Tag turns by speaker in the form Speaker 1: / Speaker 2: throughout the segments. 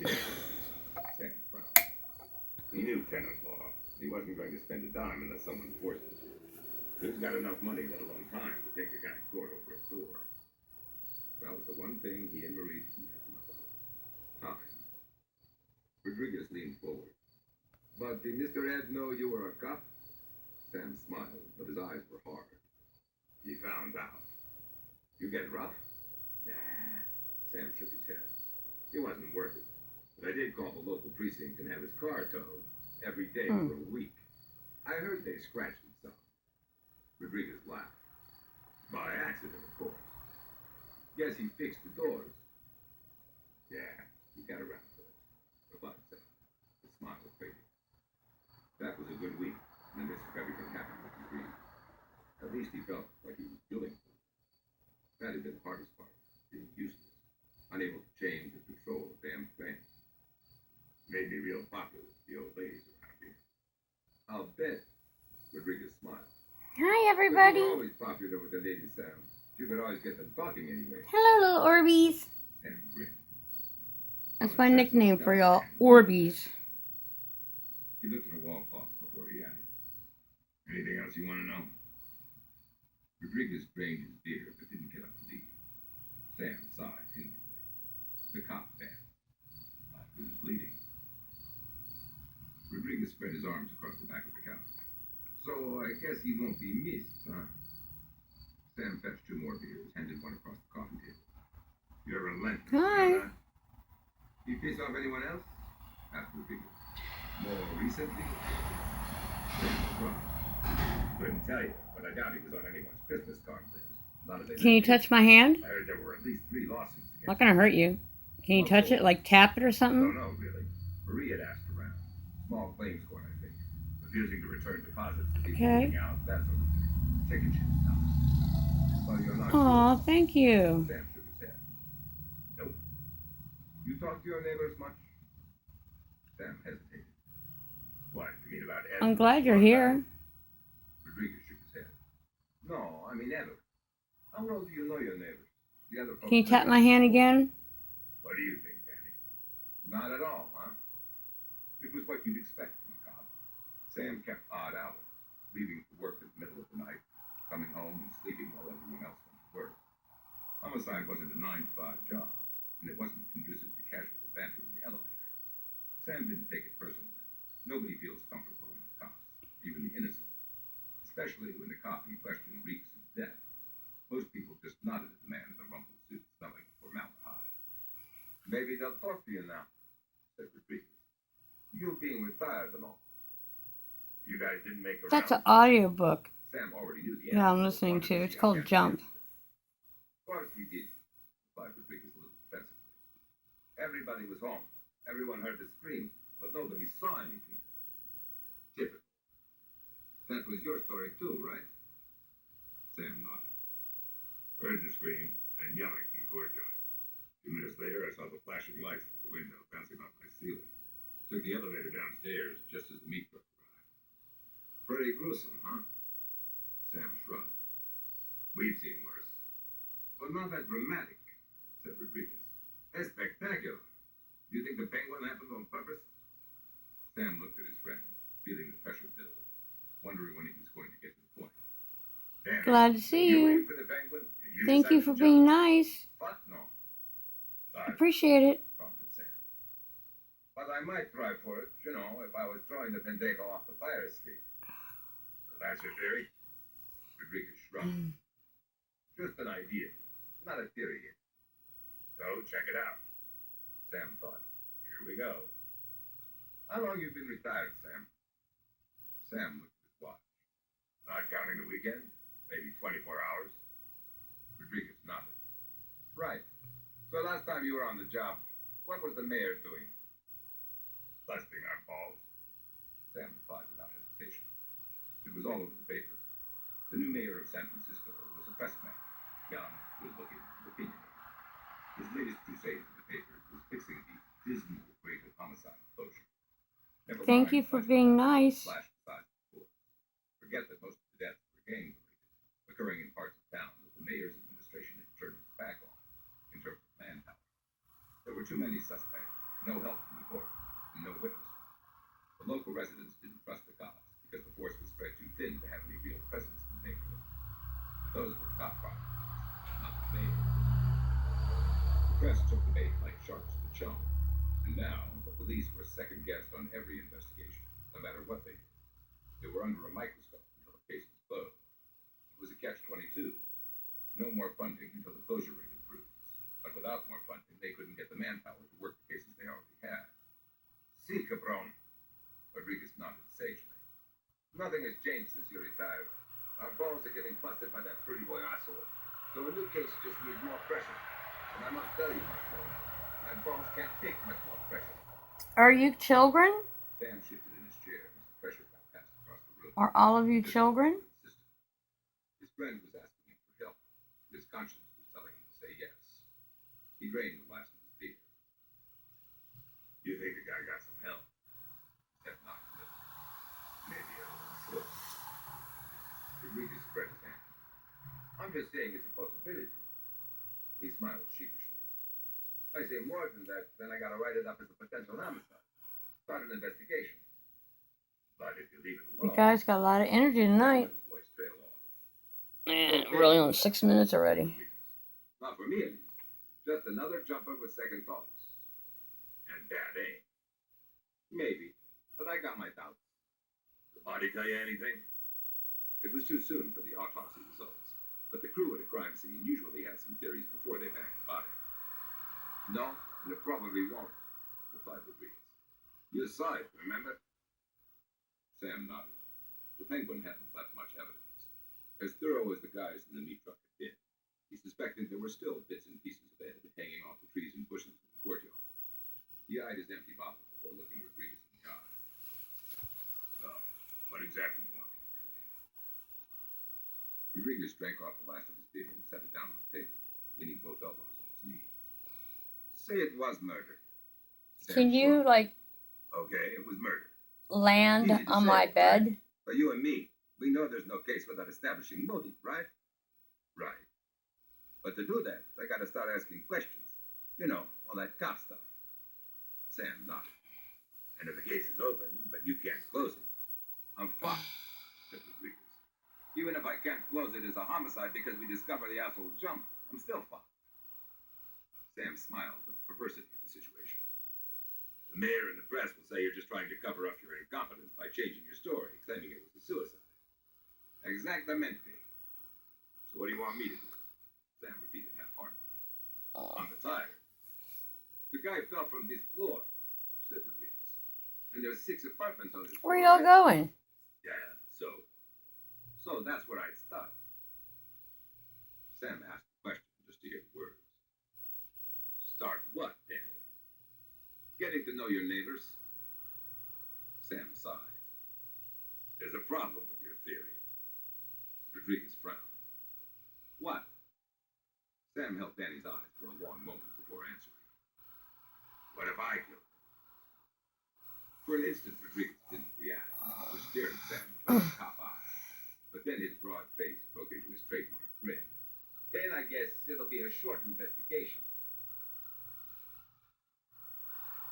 Speaker 1: Sam frowned. He knew tenant law. He wasn't going to spend a dime unless someone forced him. He's got enough money, let alone time, to take a guy to court over a door. That was the one thing he and Marie didn't have enough of. Time. Rodriguez leaned forward. But did Mr. Ed know you were a cop? Sam smiled, but his eyes were hard. He found out. You get rough? Nah. Sam shook his head. It wasn't worth it. But I did call the local precinct and have his car towed every day for a week. I heard they scratched it some. Rodriguez laughed. By accident, of course. Guess he fixed the doors. Yeah, he got around to it, replied Sam. The smile faded. That was a good week, and this if everything happened like he dreamed. At least he felt like he was doing something. That had been the hardest part, being useless, unable to change or control a damn thing. Made me real popular with the old ladies around here. I'll bet. Rodriguez smiled.
Speaker 2: Hi, everybody.
Speaker 1: You were always popular with the ladies, Sam. You could always get them talking anyway.
Speaker 2: Hello, little Orbies.
Speaker 1: Sam grinned.
Speaker 2: That's my nickname for y'all, Orbies.
Speaker 1: He looked at a wall clock before he added. Anything else you want to know? Rodriguez drained his beer but didn't get up to leave. Sam sighed inwardly. The cop bent. Like he was bleeding. Rodriguez spread his arms across the back of the couch. So I guess he won't be missed, huh? Sam fetched 2 more beers, handed one across the coffee table. You're relentless.
Speaker 2: Hi.
Speaker 1: You know that? You piss off anyone else? Asked Rodriguez. More recently? Sam shrugged. Couldn't tell you, but I doubt he was on anyone's Christmas card list.
Speaker 2: Can you touch my hand?
Speaker 1: I heard there were at least 3 lawsuits against
Speaker 2: Not gonna hurt you. Can you touch it, like tap it or
Speaker 1: I
Speaker 2: something?
Speaker 1: don't know, really. Marie had asked around. Small claims court, I think. Refusing to return deposits to people moving out, that sort of thing. Chicken shit stuff. Well, you're not
Speaker 2: Aw,
Speaker 1: sure.
Speaker 2: thank you.
Speaker 1: Sam shook his head. Nope. You talk to your neighbors much? Sam hesitated. What, you mean about Ed?
Speaker 2: I'm glad you're here.
Speaker 1: Rodriguez shook his head. No, I mean Evan. How well do you know your neighbors? The other folks.
Speaker 2: Can you tap my hand again?
Speaker 1: What do you think, Danny? Not at all, huh? It was what you'd expect from a cop. Sam kept odd hours, leaving for work in the middle of the night, coming home and sleeping while everyone else went to work. Homicide wasn't a 9-to-5 job, and it wasn't conducive to casual banter in the elevator. Sam didn't take it personally. Nobody feels comfortable around cops, even the innocent. Especially when the cop in question reeks of death. Most people just nodded at the man in the rumpled suit, smelling formaldehyde. Maybe they'll talk to you now, said Rodriguez. You being retired and all. You guys didn't make a
Speaker 2: That's an
Speaker 1: round.
Speaker 2: audiobook.
Speaker 1: Sam already knew the
Speaker 2: Yeah,
Speaker 1: answer.
Speaker 2: I'm listening to. It's called Jump.
Speaker 1: Of course we did, replied Rodriguez a little defensively. Everybody was home. Everyone heard the scream, but nobody saw anything. Typical. That was your story too, right? Sam nodded. Heard the scream and yelling in the courtyard. 2 minutes later, I saw the flashing lights through the window bouncing off my ceiling. Took the elevator downstairs just as the meat truck arrived. Pretty gruesome, huh? Sam shrugged. We've seen worse. But not that dramatic, said Rodriguez. That's spectacular. Do you think the penguin happened on purpose? Sam looked at his friend, feeling the pressure build, wondering when he was going to get to the point. Damn,
Speaker 2: Glad to see you.
Speaker 1: waited for the penguin, and
Speaker 2: Thank you
Speaker 1: decided
Speaker 2: for
Speaker 1: to
Speaker 2: being
Speaker 1: jump.
Speaker 2: nice.
Speaker 1: What? No.
Speaker 2: Appreciate it.
Speaker 1: Prompted Sam. But I might try for it, you know, if I was throwing the pendejo off the fire escape. So that's your theory? Rodriguez shrugged. Just an idea, not a theory yet. So check it out. Sam thought. Here we go. How long you been retired, Sam? Sam looked at his watch. Not counting the weekend? Maybe 24 hours? Rodriguez nodded. Right. So last time you were on the job, what was the mayor doing? Busting our balls. Sam replied without hesitation. It was all over the paper. The new mayor of San Francisco was a press man. Young, good-looking, and opinionated. His latest crusade for the paper was fixing the dismal rate of homicide closure.
Speaker 2: Thank you for being nice.
Speaker 1: Forget that most of the deaths were gang-related, occurring in parts of town that the mayor's administration had turned its back on in terms of manpower. There were too many suspects, No help from the court, and no witnesses. The local residents didn't trust the cops because the force was spread too thin to have any real presence in the neighborhood. But those were cop properties, not the mayor. The press took the bait like sharks to chum, and now the police were second guessed on every investigation, no matter what they did. They were under a microscope until the case was closed. It was a catch-22. No more funding until the closure rate improved. But without more funding, they couldn't get the manpower to work the cases they already had. See, Cabron. Rodriguez nodded sagely. Nothing has changed since you retired. Our balls are getting busted by that pretty boy asshole. So a new case just needs more pressure. And I must tell you, my friend, my balls can't take much more pressure.
Speaker 2: Are you children?
Speaker 1: Sam shifted in his chair as the pressure got passed across the room.
Speaker 2: Are all of you children?
Speaker 1: His friend was asking him for help. His conscience was telling him to say yes. He drained the last of his beer. You think the guy got some help? Said not little. Maybe a little slip. Rodriguez spread his hand. I'm just saying it's a possibility. He smiled sheepishly. I say more than that, then I gotta write it up as a potential homicide. Start an investigation. But if you leave it alone...
Speaker 2: You guys got a lot of energy tonight. Really only 6 minutes already.
Speaker 1: Not for me, at least. Just another jumper with second thoughts. And bad aim. Maybe, but I got my doubts. The body tell you anything? It was too soon for the autopsy results, but the crew at a crime scene usually had some theories before they bagged the body. No, and it probably won't, replied Rodriguez. You saw it, remember? Sam nodded. The Penguin hadn't left much evidence. As thorough as the guys in the meat truck had been, he suspected there were still bits and pieces of head hanging off the trees and bushes in the courtyard. He eyed his empty bottle before looking Rodriguez in the eye. So, what exactly do you want me to do? Rodriguez drank off the last of his beer and set it down on the table, leaning both elbows on his knees. Say it was murder.
Speaker 2: Can you, like,
Speaker 1: okay, it was murder.
Speaker 2: Land on my bed?
Speaker 1: Right? But you and me, we know there's no case without establishing motive, right? Right. But to do that, I gotta start asking questions. You know, all that cop stuff. Sam nodded. And if the case is open, but you can't close it, I'm fucked, said Rodriguez. Even if I can't close it as a homicide because we discover the asshole jumped, I'm still fucked. Sam smiled with the perversity of the situation. The mayor and the press will say you're just trying to cover up your incompetence by changing your story, claiming it was a suicide. Exactamente. So what do you want me to do? Sam repeated half-heartedly. I'm retired. The guy fell from this floor, said Rodriguez. And there's 6 apartments on this floor.
Speaker 2: Where y'all going?
Speaker 1: Yeah, so that's where I'd start. Sam asked the question just to hear the words. Start what, Danny? Getting to know your neighbors. Sam sighed. There's a problem with your theory. Rodriguez frowned. What? Sam held Danny's eyes for a long moment before answering. What if I killed him? For an instant, Rodriguez didn't react, just stared at Sam with a cop eye. But then his broad face broke into his trademark grin. Then I guess it'll be a short investigation.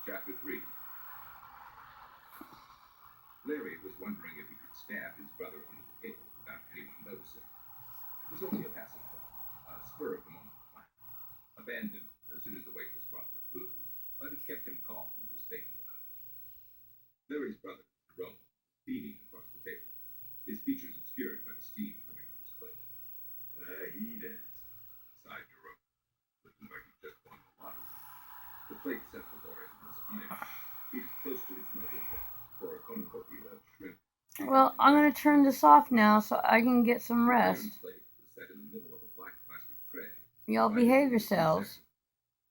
Speaker 1: Chapter 3. Larry was wondering if he could stab his brother under the table without anyone noticing. It was only a passive thought, a spur-of-the-moment plan. Abandoned as soon as the waitress brought their food, but it kept him calm and was thinking about it. Larry's brother, Jerome, was beaming across the table, his features obscured by the steam coming off his plate. Fajitas, sighed Jerome, looking like he just won the lottery. The plate set before him was iron, heated close to its melted tip, for a cornucopia of shrimp.
Speaker 2: Well, I'm going to turn this off now so I can get some rest. Y'all behave yourselves.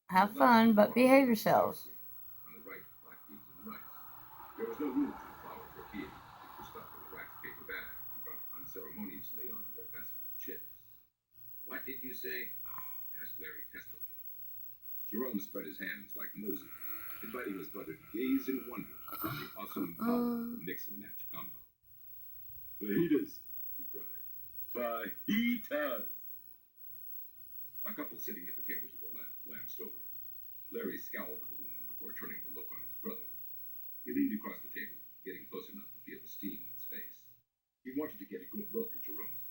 Speaker 2: Have fun, but behave yourselves.
Speaker 1: On the right, black beans and rice. There was no room for the flour tortillas, which were stuffed in a wax paper bag and dropped unceremoniously onto their basket of chips. What did you say? Asked Larry testily. Jerome spread his hands like Moses, inviting his brother to gaze in wonder upon the awesome power of the mix and match combo. Fajitas, he cried. Fajitas! A couple sitting at the table to their left glanced over. Larry scowled at the woman before turning to look He wanted to get a good look at your rooms.